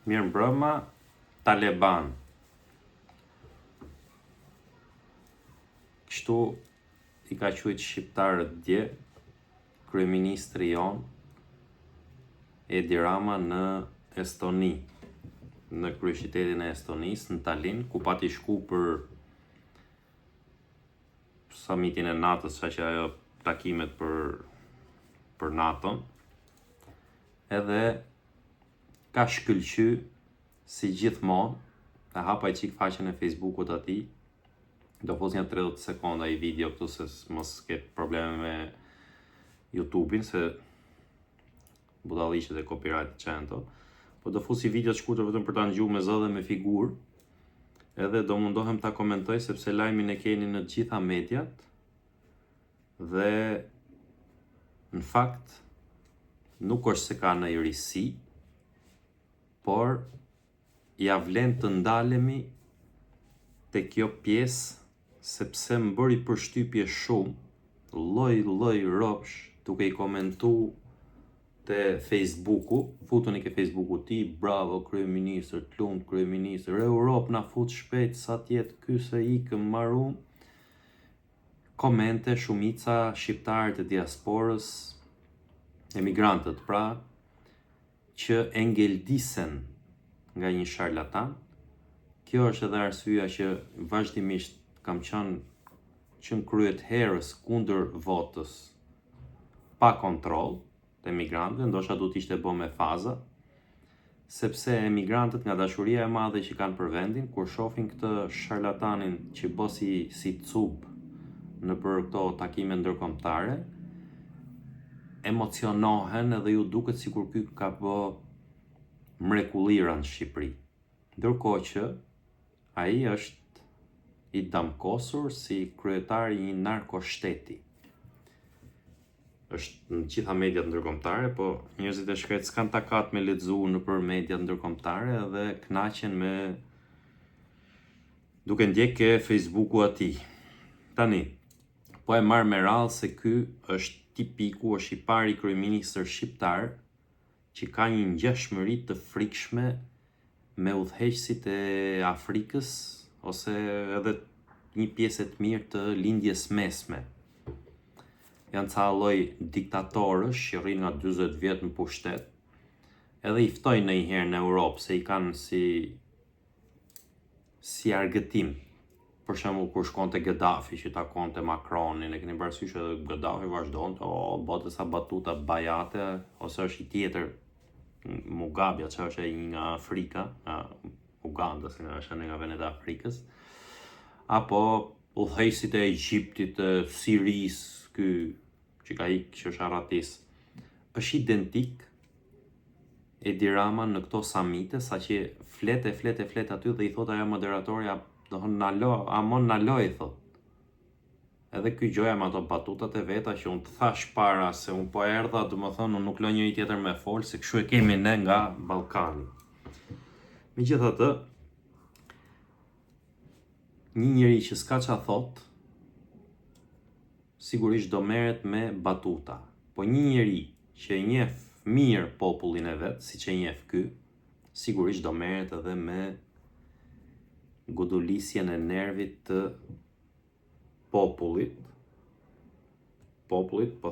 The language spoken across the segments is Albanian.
Mirëmbrëma, Taleban. Kështu I ka quajtur shqiptarët dje kryeministri jon Edi Rama në Estoni, në kryeqytetin e Estonisë, në Tallinn, ku pati shku për summitin e NATO-s, që ajo takimet për NATO-n. Edhe ka shkëlqy si gjithmonë, e hapa I qik faqen e Facebookut atij, do fos një 30 sekonda I video këtu se mos ket probleme me YouTube-in, se budalliqet e copyright çento. Po do fusi video të shkurtër vetëm për ta ngjuar me zë dhe me figurë. Edhe do mundohem ta komentoj sepse lajmin e keni në të gjitha mediat. Dhe në fakt nuk është se ka ndonjë risi, por ja vlen të ndalemi te kjo pjesë sepse më bëri përshtypje shumë lloj ropsh duke I komentu te Facebooku, futuni ke Facebooku ti, bravo kryeministër, të lumt kryeministër, Europë na fut shpejt sa tjetë ky se ikëm marum. Komente shumica shqiptarët e diasporës, emigrantët pra, që e ngeldisen nga një sharlatan. Kjo është edhe arsyeja që vazhdimisht kam qenë që në kryet herës kundër votës pa kontroll të emigrantëve, ndoshta duhet ishte bë me faza, sepse emigrantët nga dashuria e madhe që kanë për vendin, kur shohin këtë sharlatanin që bosi si cub në për këto takime ndërkombëtare, emocionohen edhe ju duket sikur ky ka bë mrekullira në Shqipëri. Ndërkohë që ai është I damkosur si kryetari I një narkoshteti. Është në gjitha mediat ndërkombëtare, po njerëzit e shkret s'kan takat me lexu nëpër mediat ndërkombëtare dhe kënaqen me duke ndjekë Facebooku atij. Tani, po e marr me radhë se ky është tipiku, është I pari kryeministër shqiptar që ka një ngjashmëri të frikshme me udhëheqësit e Afrikës ose edhe një pjesë të mirë të lindjes mesme. Janë ca lloj diktatorësh që rrinë nga 40 vjet në pushtet, edhe I ftojnë ndonjëherë në Europë se I kanë si argëtim. Për shembull kur shkonte Gaddafi që takonte Macronin, e keni parasysh edhe Gaddafi vazhdonte, bote sa batuta bajate, ose është I tjetër Mugabe, që është ai nga Afrika, nga Uganda, se është nga vendet e Afrikës, apo udhëheqësit e Egjiptit, të Sirisë, ky që ka ikë që është arratis, është identik Edi Rama në këto samite, saqë flet aty dhe I thot ajo moderatorja, amon na lo I thot. Edhe ky gjoja me ato batutat e veta që unë të thash para se unë po erdha, domethënë unë nuk lë njëri tjetër me fol, se kështu e kemi ne nga Ballkani. Megjithatë, një njeri që s'ka qa thot, sigurisht do merret me batuta. Po një njeri që e njeh mirë popullin e vet, siç e njeh ky, sigurisht do merret edhe me godulisjen e nervit të popullit, po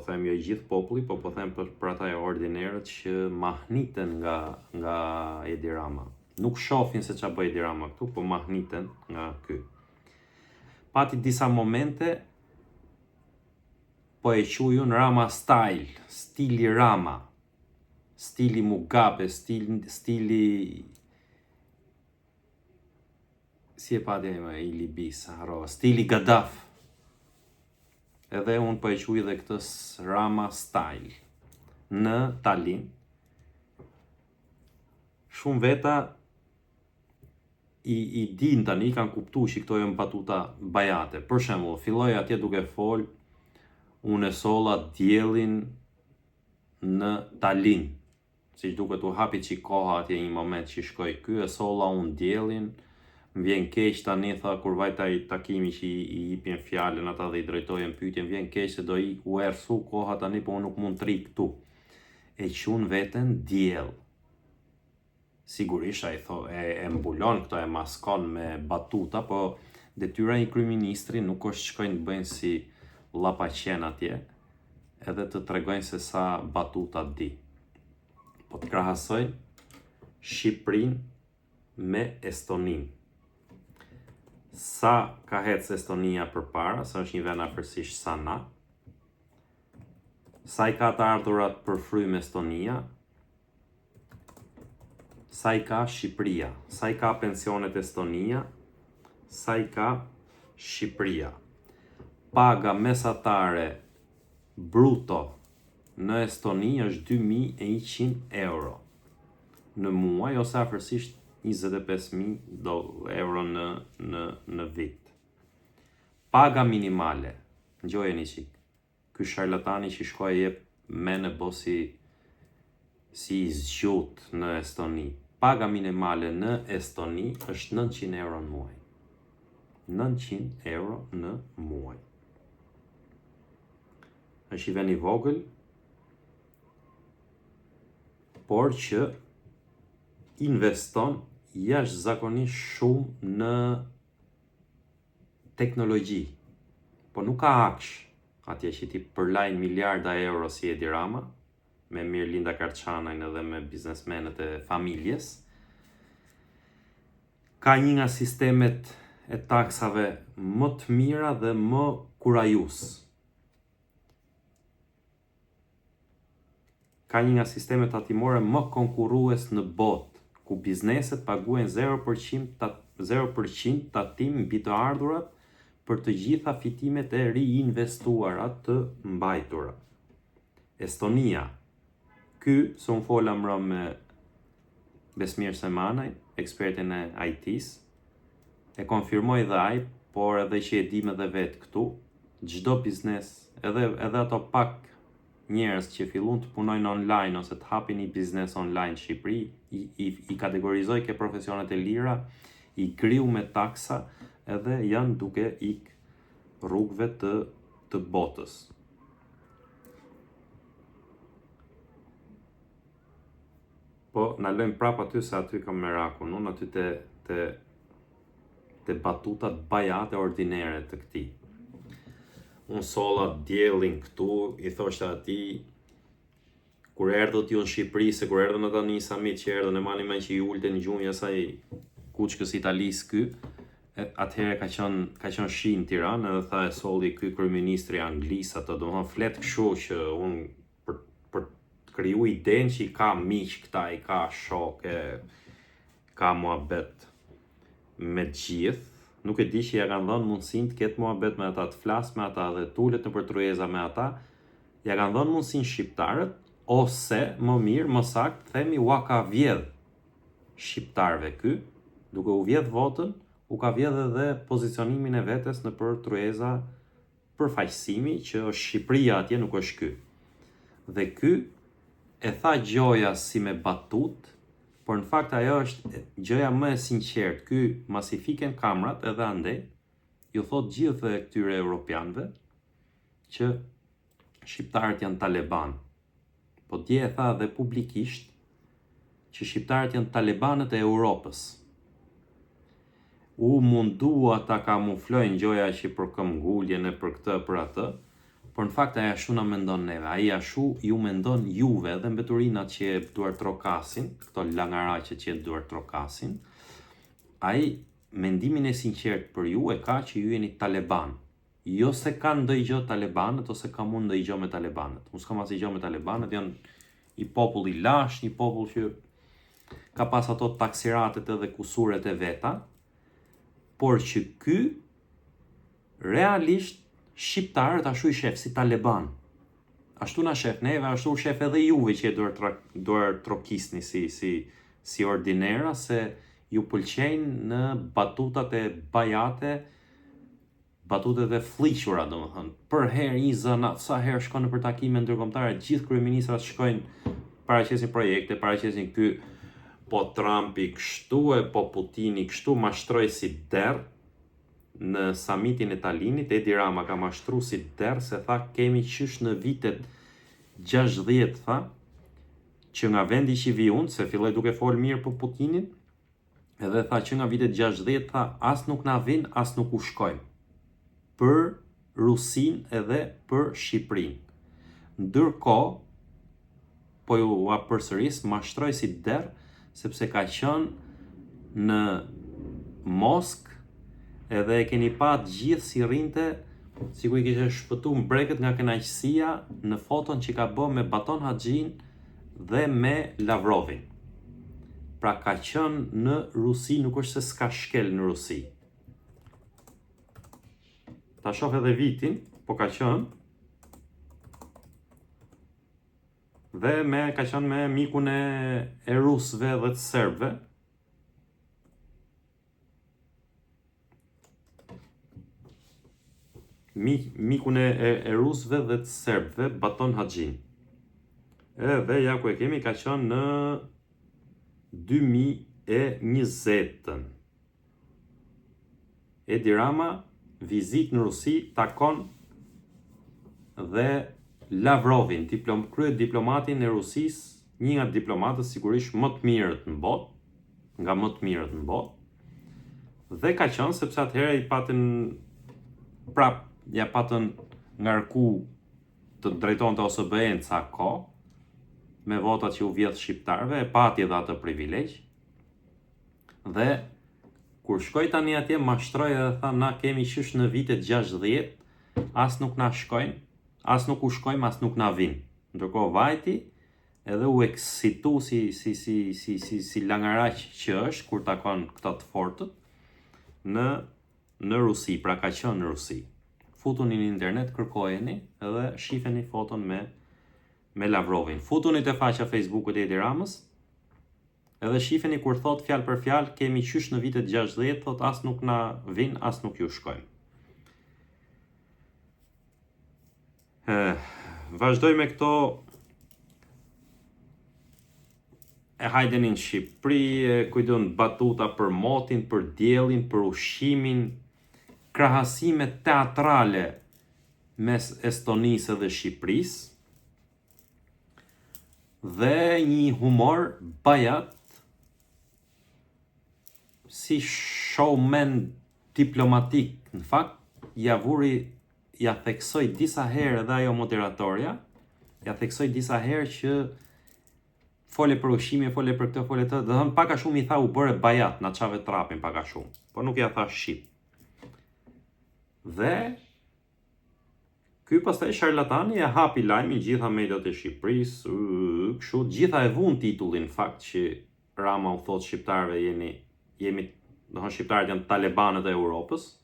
them jo I gjithë populli, po them për ata e ordinerët që mahniten nga Edi Rama. Nuk shohin se ç'a bëj Edi Rama këtu, po mahniten nga ky. Pati disa momente po e quajun Rama style, stili Rama, stili Mugabe, stili si e pati I Libis, stili Gaddafi. Edhe unë po e quaj dhe këtë Rama style. Në Tallinn, shumë veta I din tani, kanë kuptu që këto janë batuta bajate. Për shembull, filloi atje duke fol, unë e solla diellin në Tallinn. Siç duket u hapi çik koha atje një moment që shkoi ky, e solla unë diellin. Më vjen keq tani, tha, kur vajt ai takimi që I jepin fjalën ata dhe I drejtojnë pyetjen, vjen keq se do u errsu koha tani, po unë nuk mund të ri këtu. E qun veten diell. sigurisht ai e mbulon këto, e maskon me batuta, po detyra i kryeministrit nuk është shkojnë të bëjnë si llapaqen atje, edhe të tregojnë se sa batuta di. Po të krahasojnë Shqipërinë me Estoninë. Sa ka hecë Estonia përpara, sa është një vend afërsisht sa na, sa i ka të ardhurat për frymë Estonia, sa i ka Shqipëria, sa i ka pensionet Estonia, sa i ka Shqipëria. Paga mesatare bruto në Estoni është 2.100 euro në muaj, ose afërsisht 25.000 euro në vit. Paga minimale, ngjojeni qik, ky sharlatani që shkoj jep me në bosi si zgjut në Estoni. Paga minimale në Estoni është 900 euro në muaj. 900 euro në muaj. Është i vend i vogël, por që investon jashtëzakonisht shumë në teknologji. Po nuk ka aksh atje që ti përlajnë miliarda euro si Edi Rama, me Mirlinda Karçanajn edhe me biznesmenët e familjes. Ka një nga sistemet e taksave më të mira dhe më kurajus. Ka një nga sistemet tatimore më konkurrues në botë, ku bizneset paguajnë 0% tatim mbi të ardhurat për të gjitha fitimet e riinvestuara të mbajtura. Estonia. Ky, se unë fola mbrë me Besmir Semanaj, ekspertin e IT-s, e konfirmoj dhe ai, por edhe që e dim edhe vetë këtu, çdo biznes, edhe ato pak njerëz që fillun të punojnë online ose të hapin një biznes online në Shqipëri, i kategorizoj ke profesionet e lira, i kriu me taksa, edhe janë duke ik rrugëve të botës. Po, na lojmë prap aty se aty kam merakun, unë aty te batutat bajate ordinere të këtij. Unë solla diellin këtu, i thoshte atij, kur erdhët ju në Shqipëri, se kur erdhën ata në një summit që erdhën, e mani me që i ulte në gjumë asaj kuçkës Italis ky, atëherë ka qenë shi në Tiranë, edhe tha e solli ky kryeministri anglis, ato domethënë flet kështu që unë për të kriju idenë që i ka miq këta, i ka shok, ka muhabet me gjithë. Nuk e di që ja kanë dhënë mundësinë të ketë muhabet me ata, të flas me ata dhe tulet në përtryeza me ata, ja kanë dhënë mundësinë shqiptarët, ose më mirë, më saktë, themi ua ka vjedh shqiptarëve ky, duke u vjedh votën, u ka vjedh edhe pozicionimin e vetes në përtryeza përfaqësimi që është Shqipëria atje, nuk është ky. Dhe ky e tha gjoja si me batut, por në fakt ajo është gjëja më e sinqertë. Ky masi fiken kamrat edhe andej, ju thot gjithë këtyre europianëve që shqiptarët janë taleban. Po dje e tha dhe publikisht që shqiptarët janë talebanët e Europës. U mundua ta kamuflojnë gjoja që për këmbguljen e për këtë për atë, por në fakt aja shu na mendon neve, aja shu ju mendon juve dhe mbeturinat që duar trokasin, këto langaraqet që duar trokasin, ai mendimin e sinqert për ju e ka që ju jeni taleban. Jo se kanë ndonjë talebanët ose ka mund ndonjë me talebanët. Unë s'kam asnjë gjë me talebanët, janë i popull i lash, një popull që ka pas ato taksiratet edhe kusuret e veta, por që ky realisht shqiptarët ashtu i shef si taleban. Ashtu na shef neve, ashtu shef edhe juve që duar trokisni si ordinera, se ju pëlqejnë në batutat e bajate, batutet e fliqura, domethënë. Për herë një zëna, sa herë shkon në për takime ndërkombëtare, gjithë kryeministrat shkojnë, paraqesin projekte, paraqesin ky, po Trumpi kështu e po Putini kështu, mashtroi si derë. Në summitin e Talinit, Edi Rama ka mashtru si derë, se tha kemi qysh në vitet 60, tha, që nga vendi që vi unë, se filloi duke folë mirë për Putinin, edhe tha që nga vitet 60 tha as nuk na vin, as nuk u shkojmë. Për Rusin edhe për Shqipërinë. Ndërkohë, po ju përsëris, mashtroj si derë, sepse ka qenë në Moskë edhe e keni pa gjithë si rrinte, sikur i kishte shpëtu mbrekët nga kënaqësia në foton që ka bë me Baton Haxhin dhe me Lavrovin. Pra ka qenë në Rusi, nuk është se s'ka shkel në Rusi. Ta shoh edhe vitin, po ka qenë dhe ka qenë me mikun e rusëve dhe të serbëve. Mikun e rusëve dhe të serbëve, Baton Haxhin. Edhe ja ku e kemi, ka qenë në 2020. Edi Rama, vizit në Rusi, takon dhe Lavrovin, kryet diplomatin e Rusisë, një nga diplomatët sigurisht më të mirët në botë, nga më të mirët në botë. Dhe ka qenë sepse atëherë i patën ja patën ngarku të drejtonte OSBE-n ca kohë, me votat që u vjedh shqiptarëve, e pati edhe atë privilegj. Dhe kur shkoj tani atje, mashtroi edhe tha na kemi qysh në vitet 60, as nuk na shkojnë, as nuk u shkojmë, as nuk na vinë. Ndërkohë vajti edhe u eksitu si langaraq që është kur takon këta të fortët në Rusi, pra ka qenë në Rusi. Futuni në internet, kërkojeni edhe shifeni foton me Lavrovin. Futuni te faqja Facebook-ut e Edi Ramës, edhe shifeni kur thot fjalë për fjalë, kemi qysh në vitet 60, thot as nuk na vin, as nuk ju shkojmë. Vazhdoj me këto e hajdenin Shqipëri, kujton batuta për motin, për diellin, për ushqimin, krahasime teatrale mes Estonisë dhe Shqipërisë, dhe një humor bajat si showman diplomatik. Në fakt, ja theksoj disa herë edhe ajo moderatorja, ja theksoj disa herë që fole për ushqime, fole për këtë, fole të, dhe thënë paka shumë i tha u bëre bajat, na qave trapin paka shumë, po nuk ja tha shqip. Dhe ky pastaj sharlatani e hapi lajmin gjitha mediat e Shqipërisë, kështu, gjitha e vun titullin fakt që Rama u thot shqiptarëve shqiptarët janë talibanët e Europës,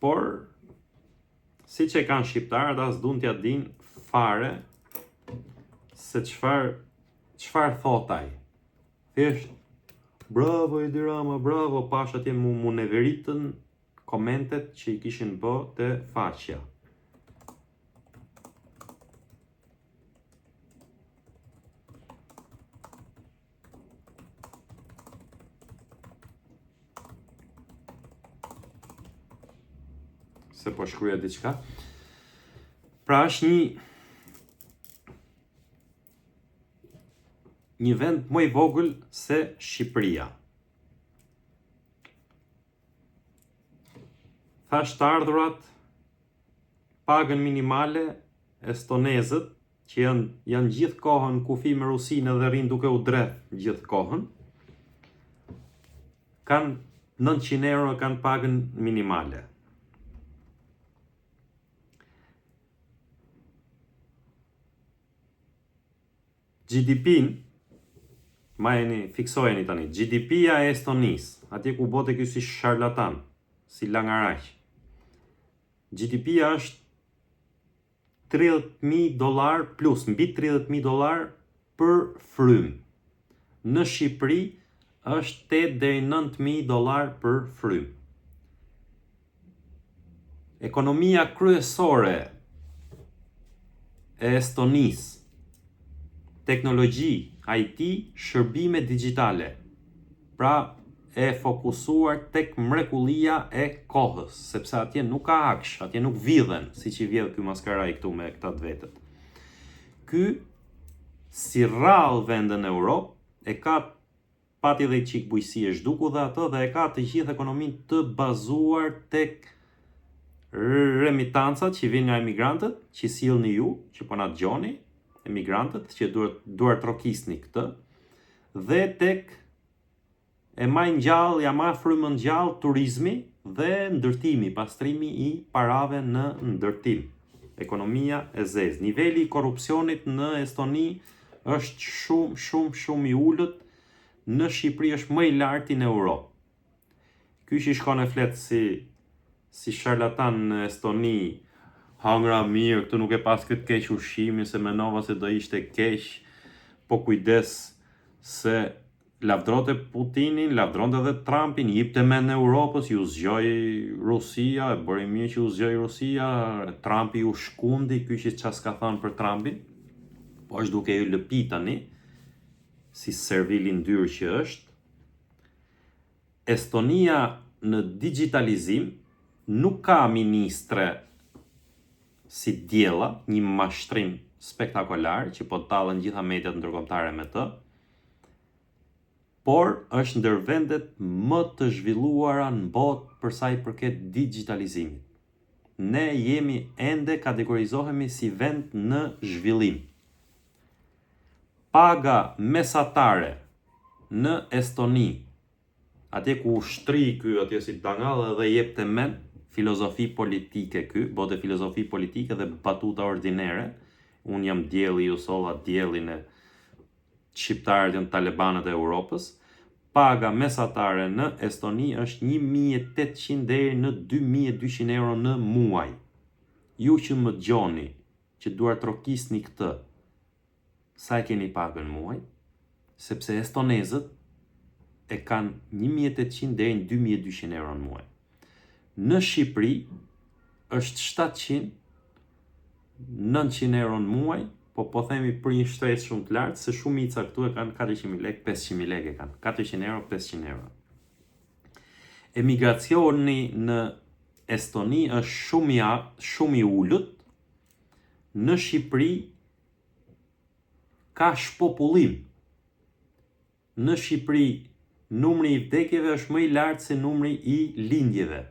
por siç e kanë shqiptarët as duan t'ia dinë fare se çfarë thot ai. Thjesht bravo Edi Rama, bravo, pash atje mu neveritën komentet që i kishin bë te faqja. Se po shkruja diçka. Pra është një vend më i vogël se Shqipëria. Thash të ardhurat pagën minimale estonezët, që janë gjithë kohën kufi me Rusinë dhe rrinë duke u dreth gjithë kohën, kanë 900 euro kanë pagën minimale. GDP-n, fiksojeni tani, GDP-ja e Estonisë, atje ku bote ky si sharlatan, si langaraq. GDP-ja është $30,000 plus, mbi $30,000 për frymë. Në Shqipëri është $8,000 deri $9,000 për frymë. Ekonomia kryesore e Estonisë, teknologji, IT, shërbime digjitale. Pra e fokusuar tek mrekullia e kohës, sepse atje nuk ka aksh, atje nuk vidhen, siç i vjedh ky maskaraj këtu me këta të vetët. Ky si rrallë vende në Europë, e ka pati dhe qik bujësi e zhduku dhe atë, dhe e ka të gjithë ekonomin të bazuar tek remitancat që vinë nga emigrantët, që sillni ju, që po na dëgjoni, emigrantët që duar trokisni këtë, dhe tek e majnë gjallë, ja ma frymën gjallë turizmi dhe ndërtimi, pastrimi i parave në ndërtim. Ekonomia e zezë. Niveli i korrupsionit në Estoni është shumë i ullët, në Shqipëri është më i larti në Europë. Ky që shkon e flet si sharlatan në Estoni, hangra mirë, këtu nuk e pas këtë keq ushqimin, se menova se do ishte keq, po kujdes se lavdronte Putinin, lavdronte edhe Trumpin, jipte mend në Europës, ju zgjoi Rusia, e bëri mirë që ju zgjoi Rusia, Trumpi ju shkundi, ky që ças ka thënë për Trumpin, po është duke ju lëpi tani, si servili ndyrë që është. Estonia në digitalizim nuk ka ministre si djela, një mashtrim spektakolar që po tallen gjitha mediat ndërkombëtare me të, por është ndër vendet më të zhvilluara në botë për sa i përket digitalizimit. Ne jemi ende kategorizohemi si vend në zhvillim. Paga mesatare në Estoni, atje ku ushtri ky, atje si dangall dhe jep të men, filozofi politike ky, bote filozofi politike dhe batuta ordinere. Unë jam djeli, ju solla djelin e shqiptarët janë talibanët e Europës. Paga mesatare në Estoni është 1.800 deri në 2.200 euro në muaj. Ju që më gjoni, që duar trokisni këtë, sa e keni pagën muaj? Sepse estonezët e kanë 1.800 deri në 2.200 euro në muaj. Në Shqipëri është 700-900 euro në muaj, po themi për një shtresë shumë të lartë, se shumica këtu e kanë 400.000 lekë, 500.000 lekë e kanë. 400 euro, 500 euro. Emigracioni në Estoni është shumë i ullët. Në Shqipëri ka shpopullim. Në Shqipëri numri i vdekjeve është më i lartë se numri i lindjeve.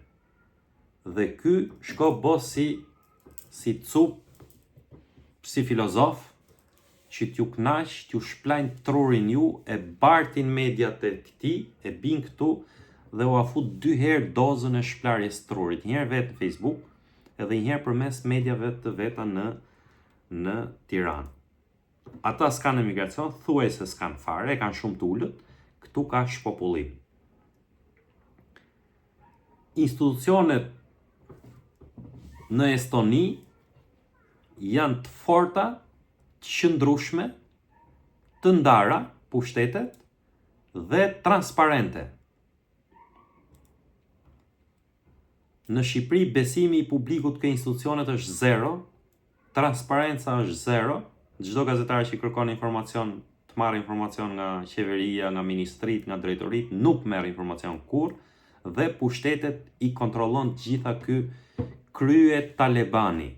Dhe ky shko bos si cup, si filozof, që t'ju knaq, t'ju shplajnë trurin ju, e bartin mediat e këti, e bin këtu, dhe u afut 2 herë dozën e shplarjes trurit. Një herë vetë në Facebook, edhe një herë përmes mediave të veta në Tiranë. Ata s'kanë emigracion, thuaj se s'kanë fare, e kanë shumë të ullët, këtu ka shpopullim. Institucionet në Estoni janë të forta, të qëndrueshme, të ndara, pushtetet, dhe transparente. Në Shqipëri besimi i publikut ke institucionet është 0, transparenca është 0, çdo gazetar që kërkon informacion, të marrë informacion nga qeveria, nga ministrit, nga drejtorit, nuk merr informacion kurrë, dhe pushtetet i kontrollon gjitha ky krye talebani.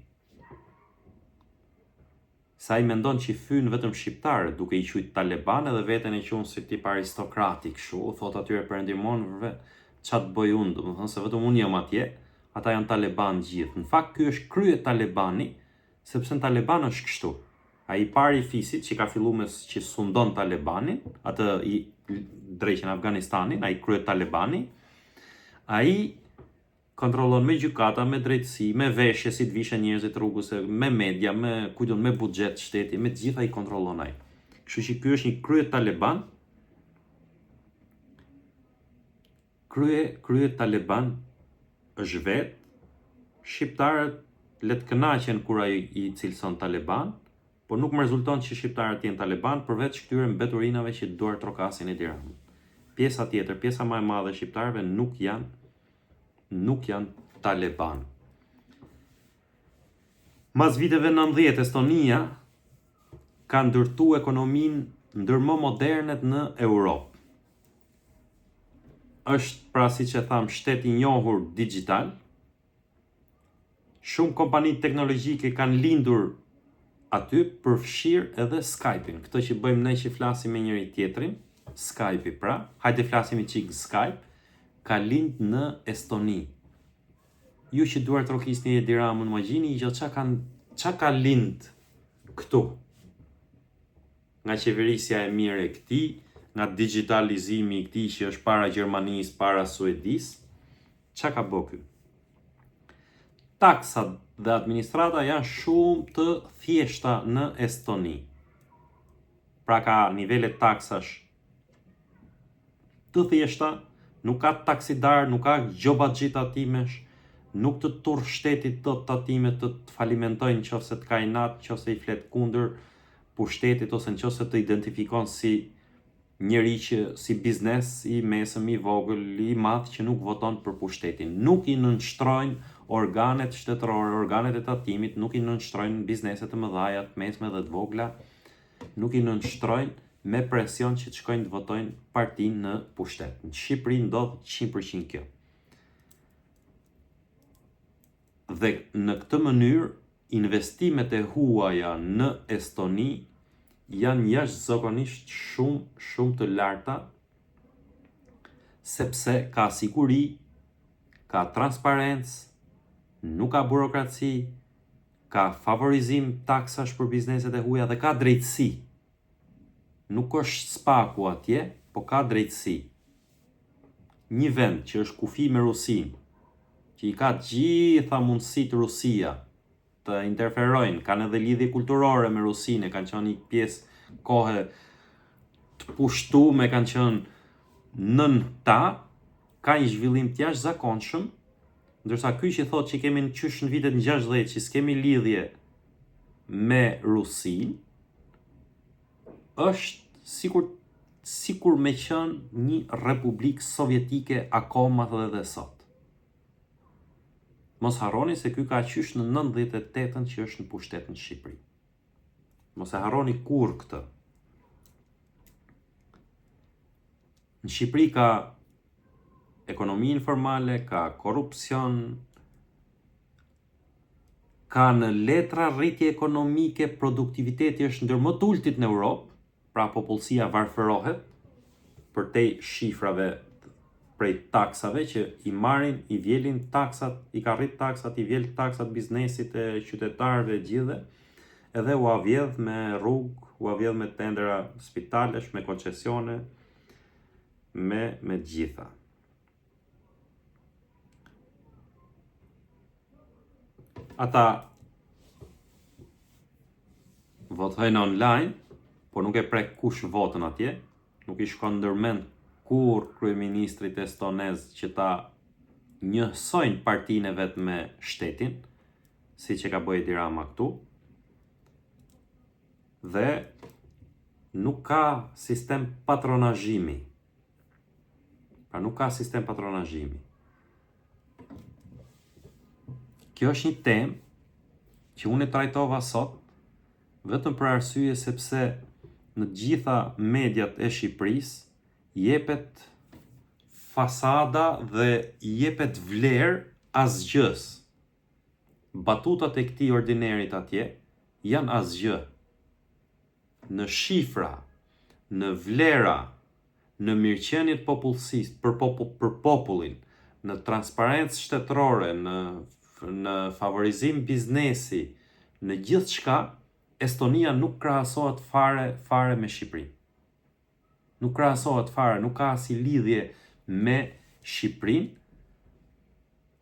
Sa i mendon që i fyn vetëm shqiptarët, duke i quajtur taleban, edhe veten e quajnë si tip aristokratik kështu, thot atyre perëndimonëve, ç'a të bëj unë, domethënë se vetëm unë jam atje, ata janë taleban gjithë. Në fakt ky është krye talebani, sepse në taleban është kështu. Ai pari fisit që ka filluar me që sundon talebanin, atë i drejtën Afganistanin, ai krye talebani, ai kontrollon me gjykata, me drejtësi, me veshje si të vishen njerëzit rrugës, me media, me buxhet shteti, me të gjitha i kontrollon ai. Kështu që ky është një krye taleban. Krye taleban është vetë, shqiptarët le të kënaqen kur ai i cilëson taleban, por nuk më rezulton që shqiptarët jenë taleban, përveç këtyre mbeturinave që duar trokasin e Tiranës. Pjesa tjetër, pjesa më e madhe e shqiptarëve nuk janë taleban. Mas viteve 90, Estonia ka ndërtu ekonominë ndër më modernet në Europë. Është, pra si që tham, shtet i njohur digital. Shumë kompani teknologjike kanë lindur aty përfshir edhe Skype-in. Këtë që bëjmë ne që flasim me njëri tjetrin, Skype-i pra, hajde flasim i qik Skype, ka lind në Estoni. Ju që duar trokisni e Diramën, imagjini që qa ka lind këtu. Nga qeverisja e mire e këti, nga digitalizimi i këti që është para Gjermanis, para Suedis, qa ka bë ky? Taksat dhe administrata janë shumë të thjeshta në Estoni. Pra ka nivelet taksash të thjeshta, nuk ka taksidar, nuk ka gjoba gjithatimesh, nuk të turr shtetit të tatime të falimentojnë nëse të ka inat, nëse i flet kundër pushtetit ose nëse të identifikon si njëri që si biznes i mesëm, i vogël, i madh që nuk voton për pushtetin. Nuk i nënshtrojnë organet shtetërore, organet e tatimit, nuk i nënshtrojnë bizneset të mëdhaja, të mesme dhe të vogla, nuk i nënshtrojnë me presion që të shkojnë të votojnë partinë në pushtet. Në Shqipëri ndodh 100% kjo. Dhe në këtë mënyrë, investimet e huaja në Estoni janë jashtëzakonisht shumë të larta, sepse ka siguri, ka transparencë, nuk ka burokraci, ka favorizim taksash për bizneset e huaja dhe ka drejtësi. Nuk është spaku atje, po ka drejtësi. Një vend që është kufi me Rusin, që i ka gjitha mundësit Rusia të interferojnë, kanë edhe lidhje kulturore me Rusinë, kanë qenë një pjesë kohe të pushtuar, kanë qenë nën ta, ka një zhvillim të jashtëzakonshëm, ndërsa ky që thotë që kemi në qysh në vitet 60 që s'kemi lidhje me Rusinë, është sikur me qenë një republikë sovjetike akoma dhe sot. Mos harroni se ky ka qysh në 98-ën që është në pushtet në Shqipëri. Mos e harroni kur këtë. Në Shqipëri ka ekonomi informale, ka korrupsion, ka në letra rritje ekonomike, produktiviteti është ndër më të ultit në Europë, pra popullsia varfërohet për te shifrave prej taksave që i marrin, i vjelin taksat, i ka rrit taksat, i vjel taksat biznesit e qytetarëve gjithë, edhe u avjedh me rrugë, u avjedh me tendera spitalesh, me koncesione, me gjitha. Ata votojnë online, po nuk e prek kush votën atje, nuk i shkon ndërmend kur kryeministrit estonez që ta njësojnë partinë e vet me shtetin, si që ka bëjë Edi Rama këtu, dhe nuk ka sistem patronazhimi. Pra nuk ka sistem patronazhimi. Kjo është një temë që unë e trajtova sot, vetëm për arsye sepse në gjitha mediat e Shqipërisë jepet fasada dhe jepet vlerë asgjës. Batutat e këtij ordinerit atje janë asgjë. Në shifra, në vlera, në mirëqenjet popullsisë për popullin, në transparencë shtetërore, në favorizim biznesi, në gjithçka, Estonia nuk krahasohet fare me Shqipërinë. Nuk krahasohet fare, nuk ka si lidhje me Shqipërinë.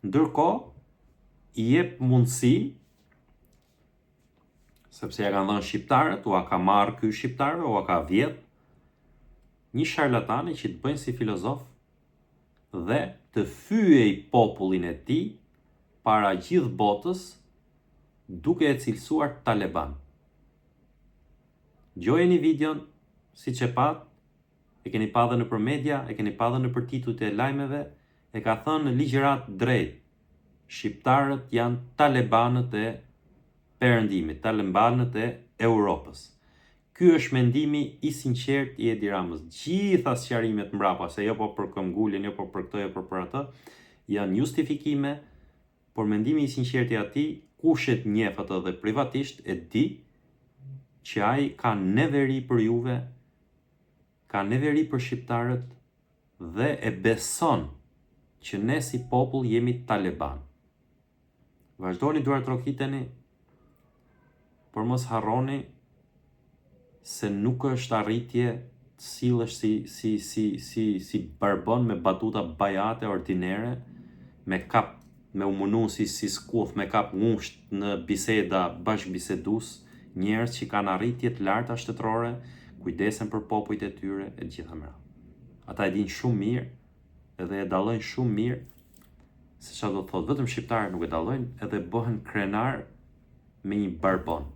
Ndërkohë i jep mundësi, sepse ja kanë dhënë shqiptarët, ua ka marrë ky shqiptarëve, ua ka vjedh, një sharlatani që të bëjnë si filozof dhe të fyej popullin e tij para gjithë botës duke e cilësuar Taliban. Gjojeni videon, si që pat, e keni pa dhe në për media, e keni pa dhe në për titujt e lajmeve, e ka thënë në ligjërat drejt, shqiptarët janë talibanët e perëndimit, talibanët e Europës. Ky është mendimi i sinqert i Edi Ramës. Gjitha sqarimet mbrapa, se jo po për këmbguljen, jo po për këtë, jo po për atë, janë justifikime, por mendimi i sinqert i atij, kush e njeh atë dhe privatisht e di që ai ka neveri për juve, ka neveri për shqiptarët dhe e beson që ne si popull jemi Taliban. Vazhdoni duar trokiteni, por mos harroni se nuk është arritje sillesh si barbon me batuta bajate ordinere, me u munu si skuth, me kap ngusht në biseda bashkëbisedus, njerëz që kanë arritje të larta shtetërore, kujdesen për popujt e tyre e gjitha me radhë. Ata e dinë shumë mirë edhe e dallojnë shumë mirë se çfarë do të thotë. Vetëm shqiptarët nuk e dallojnë edhe bëhen krenar me një barbon.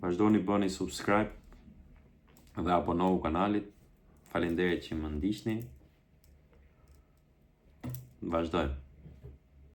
Vazhdoni bëni subscribe dhe abonohu kanalit. Faleminderit që më ndiqni. Vazhdojmë.